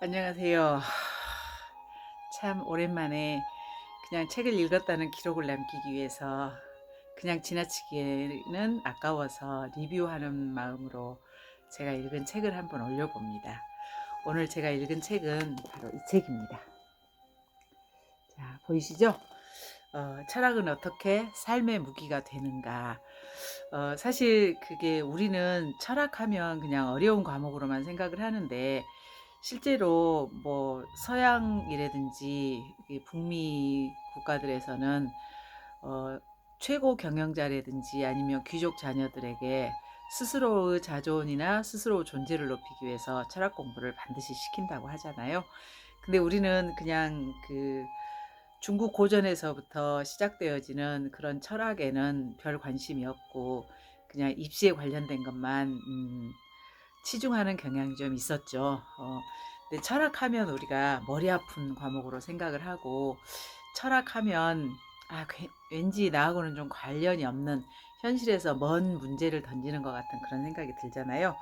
안녕하세요. 참 오랜만에 그냥 책을 읽었다는 기록을 남기기 위해서 그냥 지나치기에는 아까워서 리뷰하는 마음으로 제가 읽은 책을 한번 올려봅니다. 오늘 제가 읽은 책은 바로 이 책입니다. 자, 보이시죠? 철학은 어떻게 삶의 무기가 되는가. 사실 그게 우리는 철학하면 그냥 어려운 과목으로만 생각을 하는데 실제로 뭐 서양이라든지 북미 국가들에서는 어, 최고 경영자라든지 아니면 귀족 자녀들에게 스스로의 자존이나 스스로 존재를 높이기 위해서 철학 공부를 반드시 시킨다고 하잖아요. 근데 우리는 그냥 그 중국 고전에서부터 시작되어지는 그런 철학에는 별 관심이 없고 그냥 입시에 관련된 것만 치중하는 경향이 좀 있었죠. 근데 철학하면 우리가 머리 아픈 과목으로 생각을 하고 철학하면 왠지 나하고는 좀 관련이 없는 현실에서 먼 문제를 던지는 것 같은 그런 생각이 들잖아요.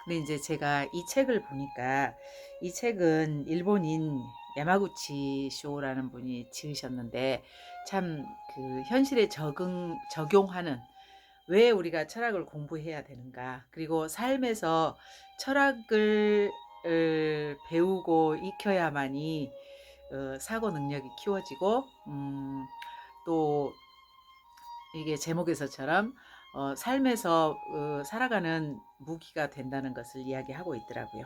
근데 이제 제가 이 책을 보니까 이 책은 일본인 야마구치 쇼라는 분이 지으셨는데 참 그 현실에 적용하는 왜 우리가 철학을 공부해야 되는가 그리고 삶에서 철학을 배우고 익혀야만이 사고 능력이 키워지고 또 이게 제목에서처럼 삶에서 살아가는 무기가 된다는 것을 이야기하고 있더라고요.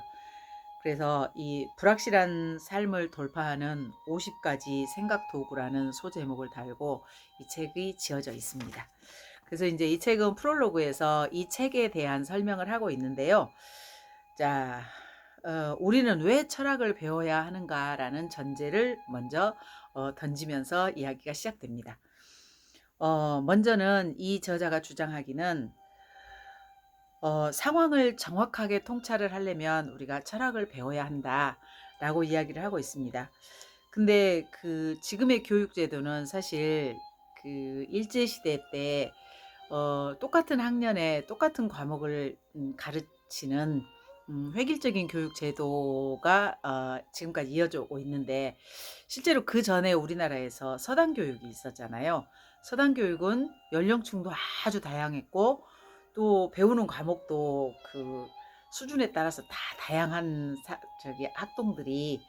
그래서 이 불확실한 삶을 돌파하는 50가지 생각 도구라는 소제목을 달고 이 책이 지어져 있습니다. 그래서 이제 이 책은 프롤로그에서 이 책에 대한 설명을 하고 있는데요. 자, 우리는 왜 철학을 배워야 하는가라는 전제를 먼저 던지면서 이야기가 시작됩니다. 먼저는 이 저자가 주장하기는 상황을 정확하게 통찰을 하려면 우리가 철학을 배워야 한다라고 이야기를 하고 있습니다. 근데 그 지금의 교육 제도는 사실 그 일제 시대 때 똑같은 학년에 똑같은 과목을 가르치는 획일적인 교육 제도가 지금까지 이어져 오고 있는데 실제로 그 전에 우리나라에서 서당 교육이 있었잖아요. 서당 교육은 연령층도 아주 다양했고 또 배우는 과목도 그 수준에 따라서 다 다양한 저기 학동들이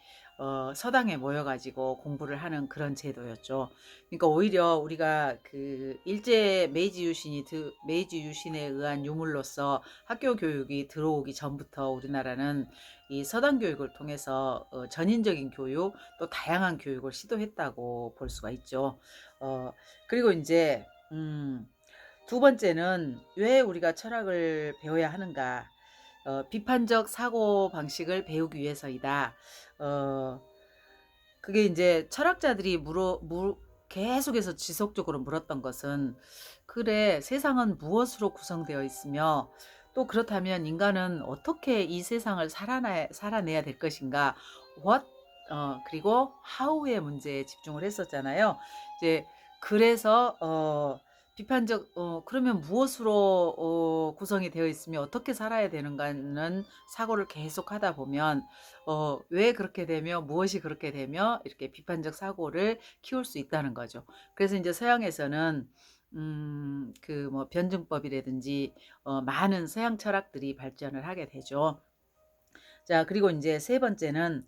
서당에 모여가지고 공부를 하는 그런 제도였죠. 그러니까 오히려 우리가 그 일제 메이지 유신에 의한 유물로서 학교 교육이 들어오기 전부터 우리나라는 이 서당 교육을 통해서 전인적인 교육 또 다양한 교육을 시도했다고 볼 수가 있죠. 그리고 이제 두 번째는 왜 우리가 철학을 배워야 하는가? 비판적 사고 방식을 배우기 위해서이다. 어, 그게 이제 철학자들이 계속해서 지속적으로 물었던 것은 그래, 세상은 무엇으로 구성되어 있으며 또 그렇다면 인간은 어떻게 이 세상을 살아내야 될 것인가? What? 그리고 how의 문제에 집중을 했었잖아요. 이제 그래서 비판적 그러면 무엇으로 구성이 되어 있으며 어떻게 살아야 되는가는 사고를 계속 하다 보면 왜 그렇게 되며 무엇이 그렇게 되며 이렇게 비판적 사고를 키울 수 있다는 거죠. 그래서 이제 서양에서는 그 뭐 변증법이라든지 많은 서양 철학들이 발전을 하게 되죠. 자, 그리고 이제 세 번째는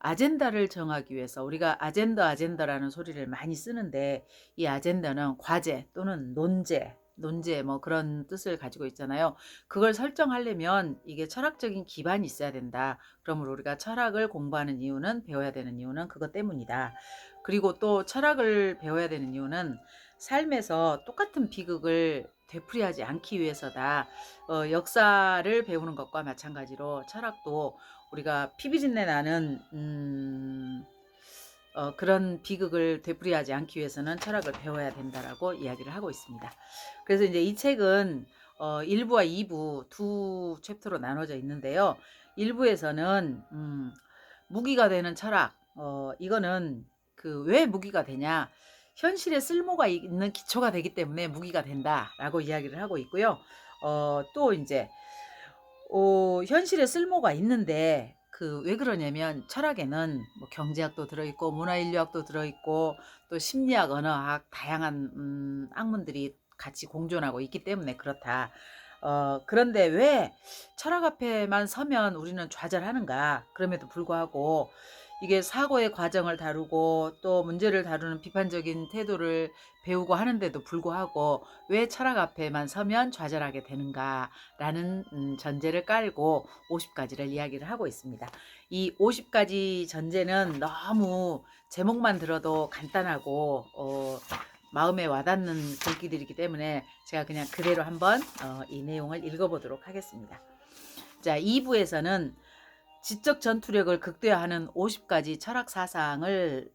아젠다를 정하기 위해서 우리가 아젠다라는 소리를 많이 쓰는데 이 아젠다는 과제 또는 논제 뭐 그런 뜻을 가지고 있잖아요. 그걸 설정하려면 이게 철학적인 기반이 있어야 된다. 그러므로 우리가 철학을 공부하는 이유는 배워야 되는 이유는 그것 때문이다. 그리고 또 철학을 배워야 되는 이유는 삶에서 똑같은 비극을 되풀이하지 않기 위해서다. 역사를 배우는 것과 마찬가지로 철학도 우리가 피비린내 나는 그런 비극을 되풀이하지 않기 위해서는 철학을 배워야 된다라고 이야기를 하고 있습니다. 그래서 이제 이 책은 1부와 2부 두 챕터로 나눠져 있는데요. 1부에서는 무기가 되는 철학, 이거는 그 왜 무기가 되냐? 현실에 쓸모가 있는 기초가 되기 때문에 무기가 된다라고 이야기를 하고 있고요. 또 이제 현실에 쓸모가 있는데 왜 그러냐면 철학에는 뭐 경제학도 들어있고 문화인류학도 들어있고 또 심리학, 언어학 다양한 학문들이 같이 공존하고 있기 때문에 그렇다. 그런데 왜 철학 앞에만 서면 우리는 좌절하는가? 그럼에도 불구하고 이게 사고의 과정을 다루고 또 문제를 다루는 비판적인 태도를 배우고 하는데도 불구하고 왜 철학 앞에만 서면 좌절하게 되는가라는 전제를 깔고 50가지를 이야기를 하고 있습니다. 이 50가지 전제는 너무 제목만 들어도 간단하고 마음에 와닿는 글귀들이기 때문에 제가 그냥 그대로 한번 이 내용을 읽어보도록 하겠습니다. 자, 2부에서는 지적 전투력을 극대화하는 50가지 철학 사상을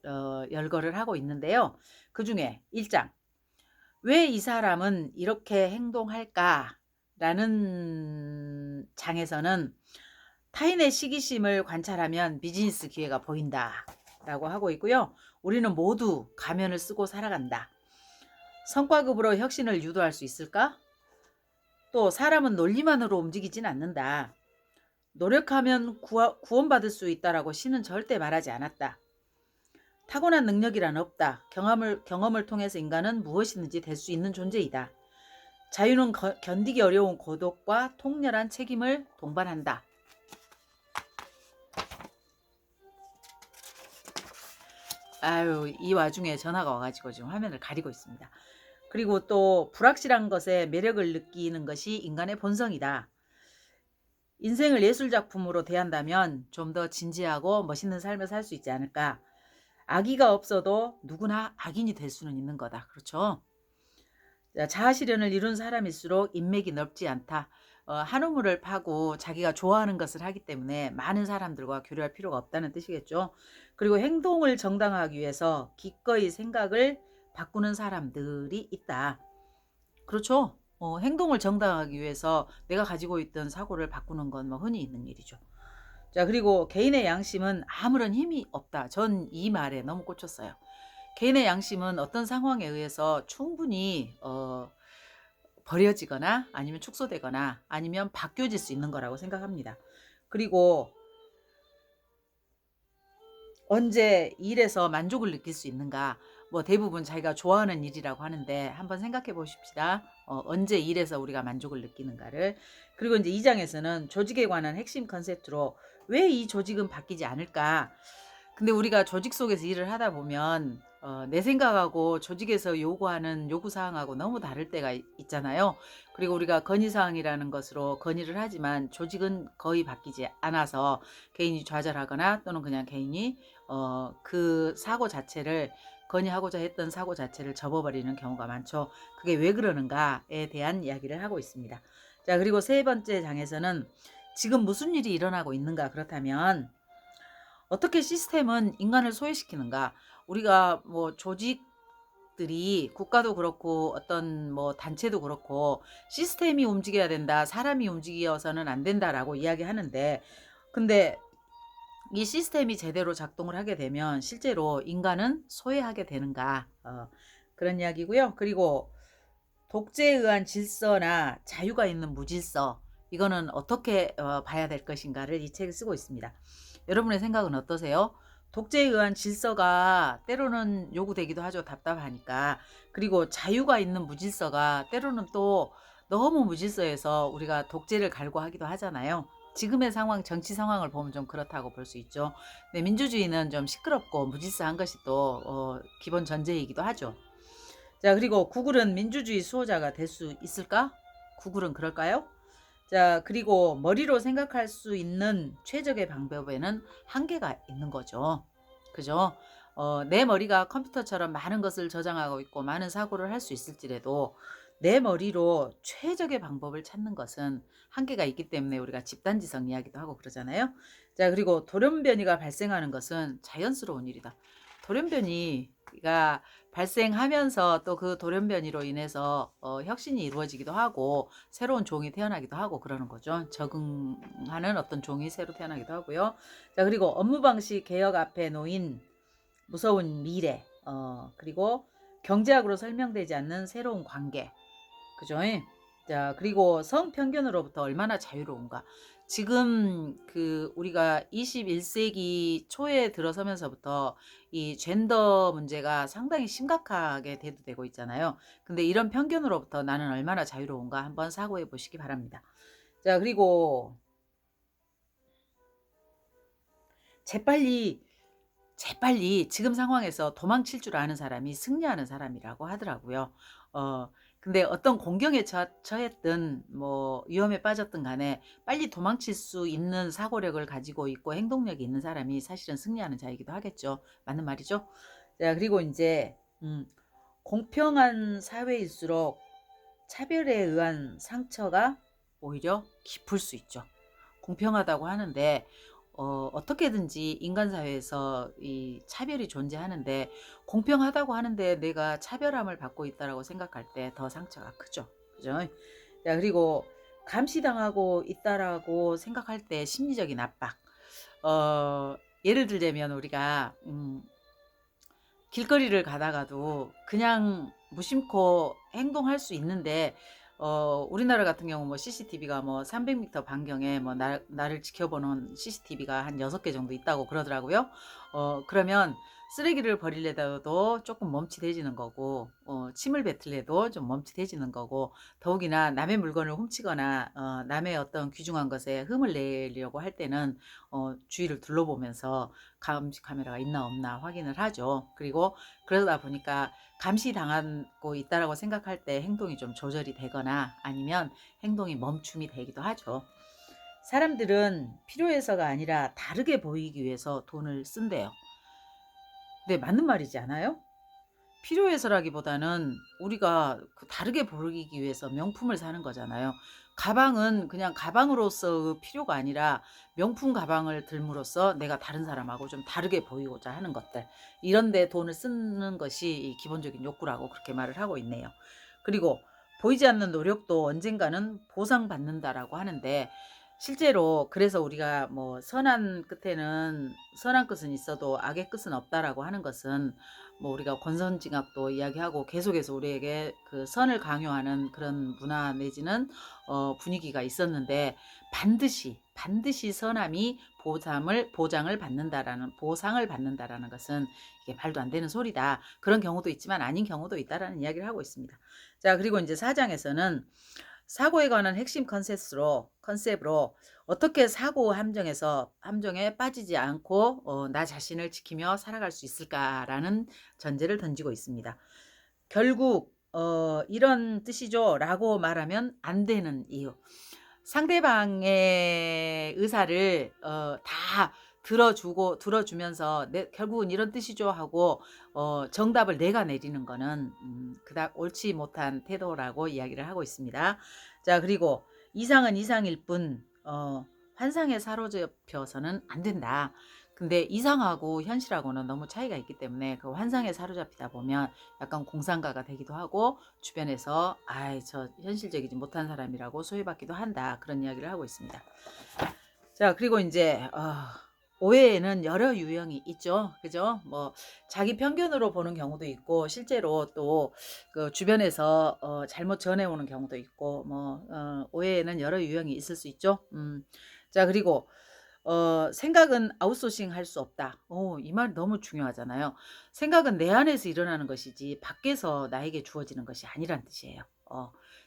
열거를 하고 있는데요. 그 중에 1장, 왜 이 사람은 이렇게 행동할까? 라는 장에서는 타인의 시기심을 관찰하면 비즈니스 기회가 보인다 라고 하고 있고요. 우리는 모두 가면을 쓰고 살아간다. 성과급으로 혁신을 유도할 수 있을까? 또 사람은 논리만으로 움직이진 않는다. 노력하면 구원받을 수 있다라고 신은 절대 말하지 않았다. 타고난 능력이란 없다. 경험을 통해서 인간은 무엇이든지 될 수 있는 존재이다. 자유는 견디기 어려운 고독과 통렬한 책임을 동반한다. 아유, 이 와중에 전화가 와가지고 지금 화면을 가리고 있습니다. 그리고 또 불확실한 것에 매력을 느끼는 것이 인간의 본성이다. 인생을 예술작품으로 대한다면 좀 더 진지하고 멋있는 삶을 살 수 있지 않을까. 악의가 없어도 누구나 악인이 될 수는 있는 거다. 그렇죠? 자아실현을 이룬 사람일수록 인맥이 넓지 않다. 한 우물을 파고 자기가 좋아하는 것을 하기 때문에 많은 사람들과 교류할 필요가 없다는 뜻이겠죠. 그리고 행동을 정당화하기 위해서 기꺼이 생각을 바꾸는 사람들이 있다. 그렇죠? 행동을 정당화하기 위해서 내가 가지고 있던 사고를 바꾸는 건 뭐 흔히 있는 일이죠. 자, 그리고 개인의 양심은 아무런 힘이 없다. 전 이 말에 너무 꽂혔어요. 개인의 양심은 어떤 상황에 의해서 충분히 버려지거나 아니면 축소되거나 아니면 바뀌어질 수 있는 거라고 생각합니다. 그리고 언제 일에서 만족을 느낄 수 있는가? 뭐 대부분 자기가 좋아하는 일이라고 하는데 한번 생각해 보십시다. 언제 일에서 우리가 만족을 느끼는가를. 그리고 이제 2장에서는 조직에 관한 핵심 컨셉트로 왜 이 조직은 바뀌지 않을까? 근데 우리가 조직 속에서 일을 하다 보면 내 생각하고 조직에서 요구하는 요구사항하고 너무 다를 때가 있잖아요. 그리고 우리가 건의사항이라는 것으로 건의를 하지만 조직은 거의 바뀌지 않아서 개인이 좌절하거나 또는 그냥 개인이 그 사고 자체를 건의하고자 했던 사고 자체를 접어버리는 경우가 많죠. 그게 왜 그러는가에 대한 이야기를 하고 있습니다. 자, 그리고 세 번째 장에서는 지금 무슨 일이 일어나고 있는가, 그렇다면 어떻게 시스템은 인간을 소외시키는가? 우리가 뭐 조직들이 국가도 그렇고 어떤 뭐 단체도 그렇고 시스템이 움직여야 된다, 사람이 움직여서는 안 된다라고 이야기하는데, 근데 이 시스템이 제대로 작동을 하게 되면 실제로 인간은 소외하게 되는가? 그런 이야기고요. 그리고 독재에 의한 질서나 자유가 있는 무질서, 이거는 어떻게 봐야 될 것인가를 이 책을 쓰고 있습니다. 여러분의 생각은 어떠세요? 독재에 의한 질서가 때로는 요구되기도 하죠. 답답하니까. 그리고 자유가 있는 무질서가 때로는 또 너무 무질서해서 우리가 독재를 갈구하기도 하잖아요. 지금의 상황, 정치 상황을 보면 좀 그렇다고 볼 수 있죠. 근데 민주주의는 좀 시끄럽고 무질서한 것이 또 기본 전제이기도 하죠. 자, 그리고 구글은 민주주의 수호자가 될 수 있을까? 구글은 그럴까요? 자, 그리고 머리로 생각할 수 있는 최적의 방법에는 한계가 있는 거죠. 그죠? 내 머리가 컴퓨터처럼 많은 것을 저장하고 있고 많은 사고를 할 수 있을지라도 내 머리로 최적의 방법을 찾는 것은 한계가 있기 때문에 우리가 집단지성 이야기도 하고 그러잖아요. 자, 그리고 돌연변이가 발생하는 것은 자연스러운 일이다. 돌연변이가 발생하면서 또 그 돌연변이로 인해서 혁신이 이루어지기도 하고 새로운 종이 태어나기도 하고 그러는 거죠. 적응하는 어떤 종이 새로 태어나기도 하고요. 자, 그리고 업무 방식 개혁 앞에 놓인 무서운 미래, 그리고 경제학으로 설명되지 않는 새로운 관계, 그죠? 자, 그리고 성편견으로부터 얼마나 자유로운가. 지금 그 우리가 21세기 초에 들어서면서부터 이 젠더 문제가 상당히 심각하게 대두되고 있잖아요. 근데 이런 편견으로부터 나는 얼마나 자유로운가 한번 사고해 보시기 바랍니다. 자, 그리고 재빨리 재빨리 지금 상황에서 도망칠 줄 아는 사람이 승리하는 사람이라고 하더라고요. 어 근데 어떤 공경에 처했든 뭐 위험에 빠졌든 간에 빨리 도망칠 수 있는 사고력을 가지고 있고 행동력이 있는 사람이 사실은 승리하는 자이기도 하겠죠. 맞는 말이죠. 자, 그리고 인제 공평한 사회일수록 차별에 의한 상처가 오히려 깊을 수 있죠. 공평하다고 하는데 어떻게든지 인간 사회에서 이 차별이 존재하는데, 공평하다고 하는데 내가 차별함을 받고 있다라고 생각할 때 더 상처가 크죠. 그죠? 자, 그리고 감시당하고 있다라고 생각할 때 심리적인 압박. 예를 들자면 우리가 길거리를 가다가도 그냥 무심코 행동할 수 있는데, 우리나라 같은 경우 뭐 CCTV가 뭐 300m 반경에 뭐 나를 지켜보는 CCTV가 한 6개 정도 있다고 그러더라고요. 그러면 쓰레기를 버리려다도 조금 멈칫해지는 거고, 침을 뱉으려도 좀 멈칫해지는 거고, 더욱이나 남의 물건을 훔치거나 남의 어떤 귀중한 것에 흠을 내려고 할 때는 주위를 둘러보면서 감시 카메라가 있나 없나 확인을 하죠. 그리고 그러다 보니까 감시당하고 있다라고 생각할 때 행동이 좀 조절이 되거나 아니면 행동이 멈춤이 되기도 하죠. 사람들은 필요해서가 아니라 다르게 보이기 위해서 돈을 쓴대요. 네, 맞는 말이지 않아요? 필요해서라기보다는 우리가 그 다르게 보이기 위해서 명품을 사는 거잖아요. 가방은 그냥 가방으로서 필요가 아니라 명품 가방을 들므로써 내가 다른 사람하고 좀 다르게 보이고자 하는 것들. 이런 데 돈을 쓰는 것이 이 기본적인 욕구라고 그렇게 말을 하고 있네요. 그리고 보이지 않는 노력도 언젠가는 보상받는다라고 하는데, 실제로 그래서 우리가 뭐 선한 끝은 있어도 악의 끝은 없다라고 하는 것은, 뭐 우리가 권선징악도 이야기하고 계속해서 우리에게 그 선을 강요하는 그런 문화 내지는 분위기가 있었는데, 반드시 선함이 보상을 받는다라는 것은 이게 말도 안 되는 소리다. 그런 경우도 있지만 아닌 경우도 있다라는 이야기를 하고 있습니다. 자, 그리고 이제 4장에서는 사고에 관한 핵심 컨셉으로 어떻게 사고 함정에 빠지지 않고 나 자신을 지키며 살아갈 수 있을까라는 전제를 던지고 있습니다. 결국 이런 뜻이죠 라고 말하면 안 되는 이유. 상대방의 의사를 다 들어주면서 결국은 이런 뜻이죠 하고 정답을 내가 내리는 거는 그닥 옳지 못한 태도라고 이야기를 하고 있습니다. 자, 그리고 이상은 이상일 뿐 환상에 사로잡혀서는 안 된다. 근데 이상하고 현실하고는 너무 차이가 있기 때문에 그 환상에 사로잡히다 보면 약간 공상가가 되기도 하고, 주변에서 아이 저 현실적이지 못한 사람이라고 소외받기도 한다, 그런 이야기를 하고 있습니다. 자, 그리고 이제 오해에는 여러 유형이 있죠. 그죠? 뭐 자기 편견으로 보는 경우도 있고, 실제로 또 그 주변에서 잘못 전해오는 경우도 있고, 뭐 오해에는 여러 유형이 있을 수 있죠. 자, 그리고 생각은 아웃소싱 할 수 없다. 이 말 너무 중요하잖아요. 생각은 내 안에서 일어나는 것이지 밖에서 나에게 주어지는 것이 아니란 뜻이에요.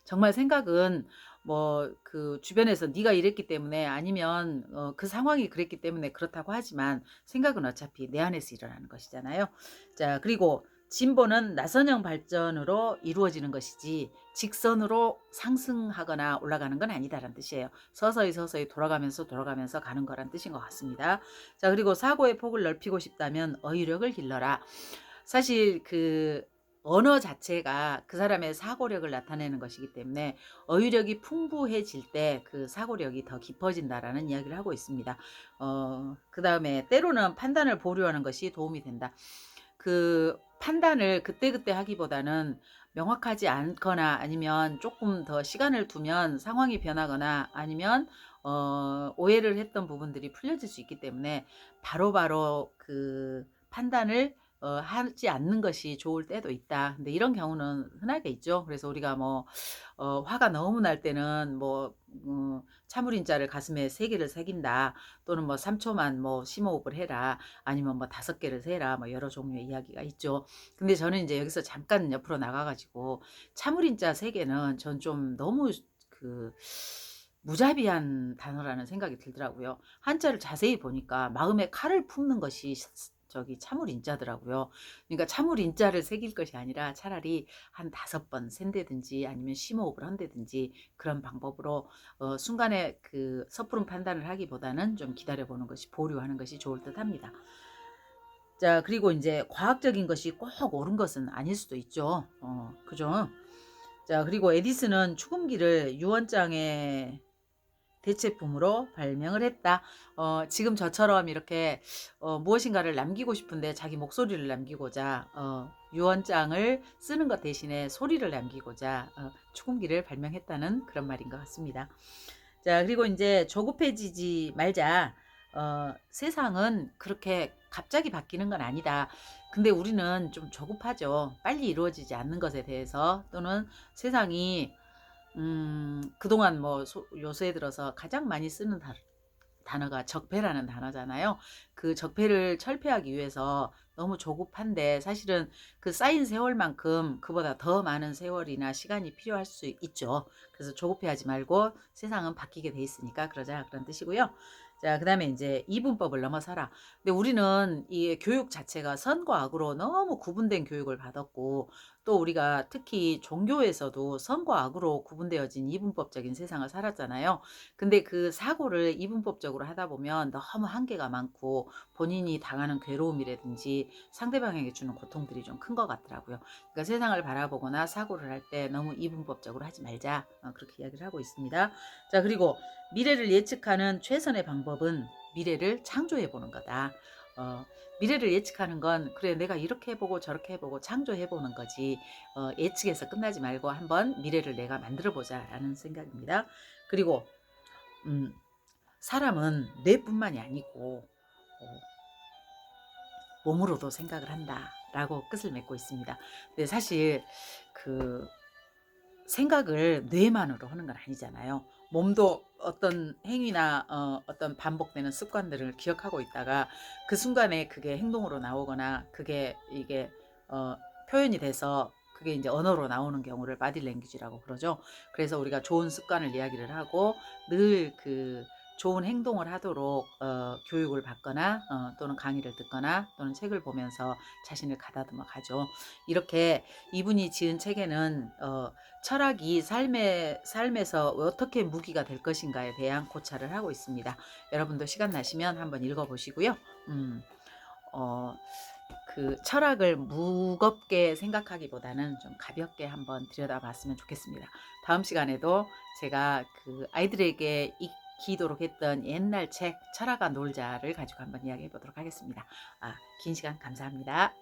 정말 생각은 뭐 그 주변에서 네가 이랬기 때문에 아니면 그 상황이 그랬기 때문에 그렇다고 하지만, 생각은 어차피 내 안에서 일어나는 것이잖아요. 자, 그리고 진보는 나선형 발전으로 이루어지는 것이지 직선으로 상승하거나 올라가는 건 아니다라는 뜻이에요. 서서히 돌아가면서 가는 거란 뜻인 것 같습니다. 자, 그리고 사고의 폭을 넓히고 싶다면 어휘력을 길러라. 사실 그 언어 자체가 그 사람의 사고력을 나타내는 것이기 때문에 어휘력이 풍부해질 때 그 사고력이 더 깊어진다라는 이야기를 하고 있습니다. 그 다음에 때로는 판단을 보류하는 것이 도움이 된다. 그 판단을 그때그때 하기보다는 명확하지 않거나 아니면 조금 더 시간을 두면 상황이 변하거나 아니면 오해를 했던 부분들이 풀려질 수 있기 때문에 바로바로 그 판단을 하지 않는 것이 좋을 때도 있다. 근데 이런 경우는 흔하게 있죠. 그래서 우리가 뭐 화가 너무 날 때는 뭐 참을인자를 가슴에 3개를 새긴다. 또는 뭐 3초만 뭐 심호흡을 해라. 아니면 뭐 5개를 세라. 뭐 여러 종류의 이야기가 있죠. 근데 저는 이제 여기서 잠깐 옆으로 나가 가지고 참을인자 3개는 전 좀 너무 그 무자비한 단어라는 생각이 들더라고요. 한자를 자세히 보니까 마음에 칼을 품는 것이 저기 참을인자더라고요. 그러니까 참을인자를 새길 것이 아니라 차라리 한 5번 센다든지 아니면 심호흡을 한다든지 그런 방법으로 순간에 그 섣부른 판단을 하기보다는 좀 기다려보는 것이, 보류하는 것이 좋을 듯합니다. 자, 그리고 이제 과학적인 것이 꼭 옳은 것은 아닐 수도 있죠. 그죠? 자, 그리고 에디슨은 축음기를 유언장의 대체품으로 발명을 했다. 지금 저처럼 이렇게 무엇인가를 남기고 싶은데 자기 목소리를 남기고자 유언장을 쓰는 것 대신에 소리를 남기고자 축음기를 발명했다는 그런 말인 것 같습니다. 자, 그리고 이제 조급해지지 말자. 세상은 그렇게 갑자기 바뀌는 건 아니다. 근데 우리는 좀 조급하죠. 빨리 이루어지지 않는 것에 대해서, 또는 세상이 그동안 뭐 요새 들어서 가장 많이 쓰는 단어가 적폐라는 단어잖아요. 그 적폐를 철폐하기 위해서 너무 조급한데, 사실은 그 쌓인 세월만큼 그보다 더 많은 세월이나 시간이 필요할 수 있죠. 그래서 조급해하지 말고 세상은 바뀌게 돼 있으니까 그러자, 그런 뜻이고요. 자, 그다음에 이제 이분법을 넘어서라. 근데 우리는 이 교육 자체가 선과 악으로 너무 구분된 교육을 받았고, 또 우리가 특히 종교에서도 선과 악으로 구분되어진 이분법적인 세상을 살았잖아요. 근데 그 사고를 이분법적으로 하다 보면 너무 한계가 많고 본인이 당하는 괴로움이라든지 상대방에게 주는 고통들이 좀 큰 것 같더라고요. 그러니까 세상을 바라보거나 사고를 할 때 너무 이분법적으로 하지 말자, 그렇게 이야기를 하고 있습니다. 자, 그리고 미래를 예측하는 최선의 방법은 미래를 창조해 보는 거다. 미래를 예측하는 건 그래 내가 이렇게 해보고 저렇게 해보고 창조해 보는 거지, 예측해서 끝나지 말고 한번 미래를 내가 만들어 보자 라는 생각입니다. 그리고 사람은 뇌뿐만이 아니고 몸으로도 생각을 한다 라고 끝을 맺고 있습니다. 근데 사실 그 생각을 뇌만으로 하는 건 아니잖아요. 몸도 어떤 행위나 어떤 반복되는 습관들을 기억하고 있다가 그 순간에 그게 행동으로 나오거나 그게 이게 표현이 돼서 그게 이제 언어로 나오는 경우를 바디 랭귀지라고 그러죠. 그래서 우리가 좋은 습관을 이야기를 하고 늘 그 좋은 행동을 하도록 교육을 받거나 또는 강의를 듣거나 또는 책을 보면서 자신을 가다듬어 가죠. 이렇게 이분이 지은 책에는 철학이 삶에서 어떻게 무기가 될 것인가에 대한 고찰을 하고 있습니다. 여러분도 시간 나시면 한번 읽어보시고요. 그 철학을 무겁게 생각하기보다는 좀 가볍게 한번 들여다봤으면 좋겠습니다. 다음 시간에도 제가 그 아이들에게 읽히도록 했던 옛날 책 철학아 놀자를 가지고 한번 이야기해 보도록 하겠습니다. 긴 시간 감사합니다.